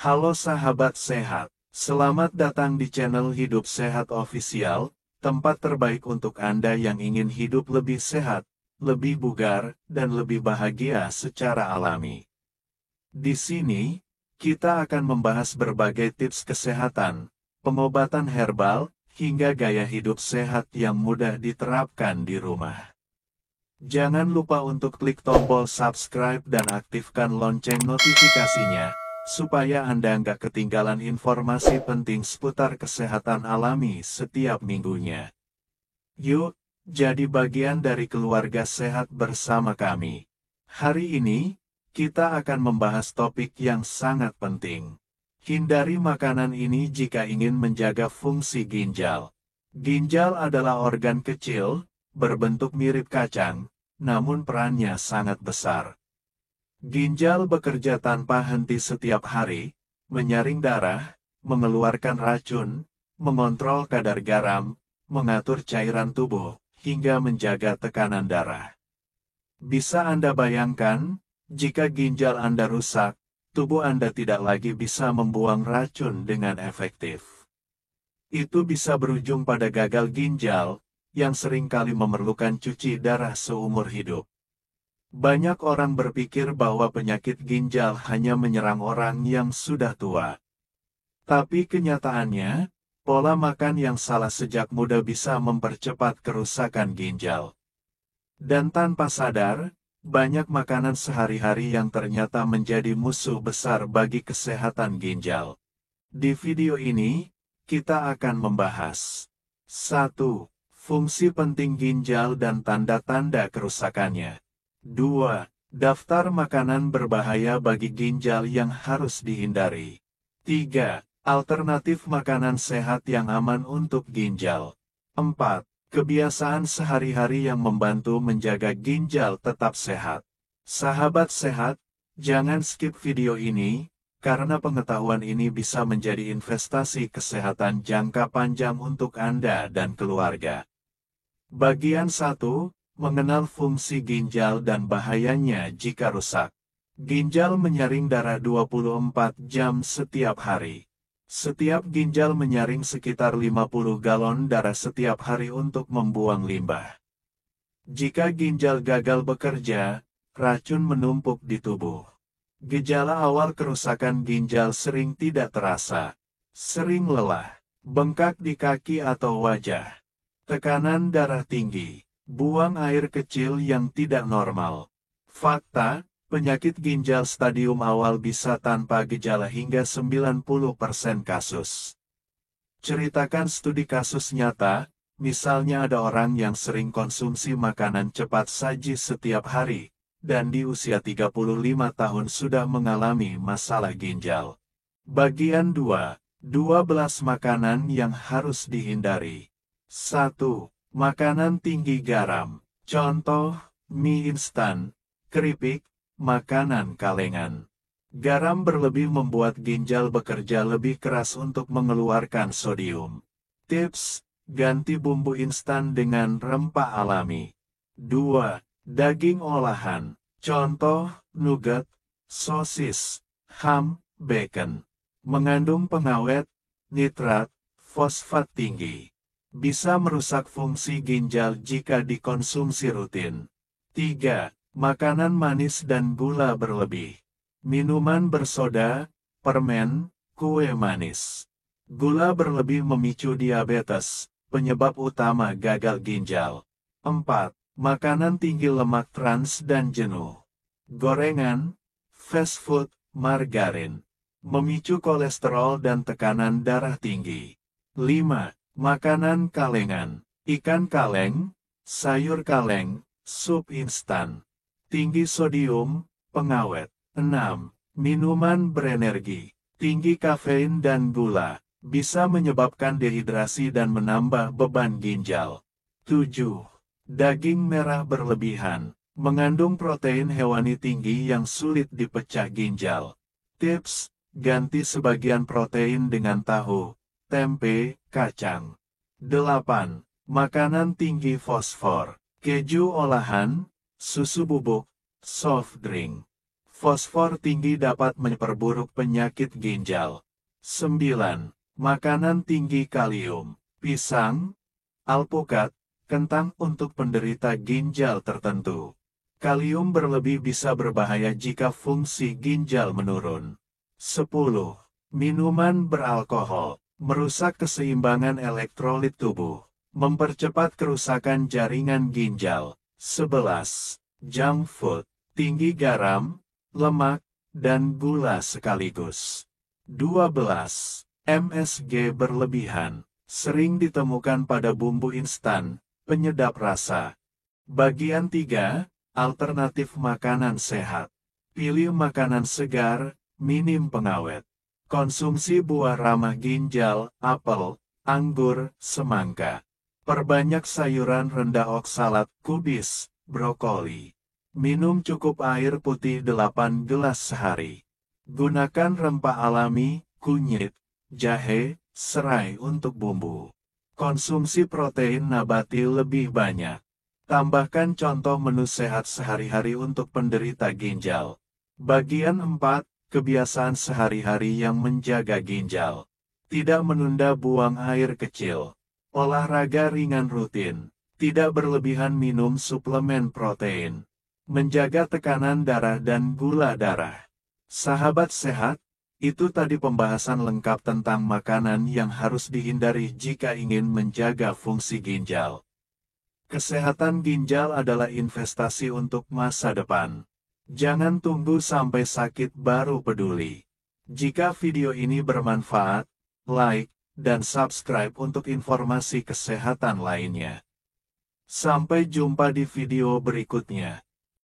Halo sahabat sehat, selamat datang di channel Hidup Sehat Official, tempat terbaik untuk Anda yang ingin hidup lebih sehat, lebih bugar, dan lebih bahagia secara alami. Di sini, kita akan membahas berbagai tips kesehatan, pengobatan herbal, hingga gaya hidup sehat yang mudah diterapkan di rumah. Jangan lupa untuk klik tombol subscribe dan aktifkan lonceng notifikasinya, supaya Anda nggak ketinggalan informasi penting seputar kesehatan alami setiap minggunya. Yuk, jadi bagian dari keluarga sehat bersama kami. Hari ini, kita akan membahas topik yang sangat penting. Hindari makanan ini jika ingin menjaga fungsi ginjal. Ginjal adalah organ kecil, berbentuk mirip kacang, namun perannya sangat besar. Ginjal bekerja tanpa henti setiap hari, menyaring darah, mengeluarkan racun, mengontrol kadar garam, mengatur cairan tubuh, hingga menjaga tekanan darah. Bisa Anda bayangkan, jika ginjal Anda rusak, tubuh Anda tidak lagi bisa membuang racun dengan efektif. Itu bisa berujung pada gagal ginjal, yang seringkali memerlukan cuci darah seumur hidup. Banyak orang berpikir bahwa penyakit ginjal hanya menyerang orang yang sudah tua. Tapi kenyataannya, pola makan yang salah sejak muda bisa mempercepat kerusakan ginjal. Dan tanpa sadar, banyak makanan sehari-hari yang ternyata menjadi musuh besar bagi kesehatan ginjal. Di video ini, kita akan membahas 1. Fungsi penting ginjal dan tanda-tanda kerusakannya. 2. Daftar makanan berbahaya bagi ginjal yang harus dihindari. 3. Alternatif makanan sehat yang aman untuk ginjal. 4. Kebiasaan sehari-hari yang membantu menjaga ginjal tetap sehat. Sahabat sehat, jangan skip video ini, karena pengetahuan ini bisa menjadi investasi kesehatan jangka panjang untuk Anda dan keluarga. Bagian 1. Mengenal fungsi ginjal dan bahayanya jika rusak. Ginjal menyaring darah 24 jam setiap hari. Setiap ginjal menyaring sekitar 50 galon darah setiap hari untuk membuang limbah. Jika ginjal gagal bekerja, racun menumpuk di tubuh. Gejala awal kerusakan ginjal sering tidak terasa. Sering lelah, bengkak di kaki atau wajah. Tekanan darah tinggi, buang air kecil yang tidak normal. Fakta, penyakit ginjal stadium awal bisa tanpa gejala hingga 90% kasus. Ceritakan studi kasus nyata, misalnya ada orang yang sering konsumsi makanan cepat saji setiap hari, dan di usia 35 tahun sudah mengalami masalah ginjal. Bagian 2. 12 makanan yang harus dihindari. 1. Makanan tinggi garam. Contoh, mie instan, keripik, makanan kalengan. Garam berlebih membuat ginjal bekerja lebih keras untuk mengeluarkan sodium. Tips, ganti bumbu instan dengan rempah alami. 2. Daging olahan. Contoh, nugget, sosis, ham, bacon. Mengandung pengawet, nitrat, fosfat tinggi. Bisa merusak fungsi ginjal jika dikonsumsi rutin. 3. Makanan manis dan gula berlebih. Minuman bersoda, permen, kue manis. Gula berlebih memicu diabetes, penyebab utama gagal ginjal. 4. Makanan tinggi lemak trans dan jenuh. Gorengan, fast food, margarin. Memicu kolesterol dan tekanan darah tinggi. 5. Makanan kalengan, ikan kaleng, sayur kaleng, sup instan. Tinggi sodium, pengawet. 6. Minuman berenergi, tinggi kafein dan gula, bisa menyebabkan dehidrasi dan menambah beban ginjal. 7. Daging merah berlebihan, mengandung protein hewani tinggi yang sulit dipecah ginjal. Tips, ganti sebagian protein dengan tahu, tempe, kacang. 8. Makanan tinggi fosfor, keju olahan, susu bubuk, soft drink. Fosfor tinggi dapat memperburuk penyakit ginjal. 9. Makanan tinggi kalium. Pisang, alpukat, kentang untuk penderita ginjal tertentu. Kalium berlebih bisa berbahaya jika fungsi ginjal menurun. 10. Minuman beralkohol. Merusak keseimbangan elektrolit tubuh. Mempercepat kerusakan jaringan ginjal. 11. Junk food. Tinggi garam, lemak, dan gula sekaligus. 12. MSG berlebihan. Sering ditemukan pada bumbu instan, penyedap rasa. Bagian 3. Alternatif makanan sehat. Pilih makanan segar, minim pengawet. Konsumsi buah ramah ginjal, apel, anggur, semangka. Perbanyak sayuran rendah oksalat, kubis, brokoli. Minum cukup air putih 8 gelas sehari. Gunakan rempah alami, kunyit, jahe, serai untuk bumbu. Konsumsi protein nabati lebih banyak. Tambahkan contoh menu sehat sehari-hari untuk penderita ginjal. Bagian 4. Kebiasaan sehari-hari yang menjaga ginjal. Tidak menunda buang air kecil. Olahraga ringan rutin. Tidak berlebihan minum suplemen protein. Menjaga tekanan darah dan gula darah. Sahabat sehat, itu tadi pembahasan lengkap tentang makanan yang harus dihindari jika ingin menjaga fungsi ginjal. Kesehatan ginjal adalah investasi untuk masa depan. Jangan tunggu sampai sakit baru peduli. Jika video ini bermanfaat, like, dan subscribe untuk informasi kesehatan lainnya. Sampai jumpa di video berikutnya.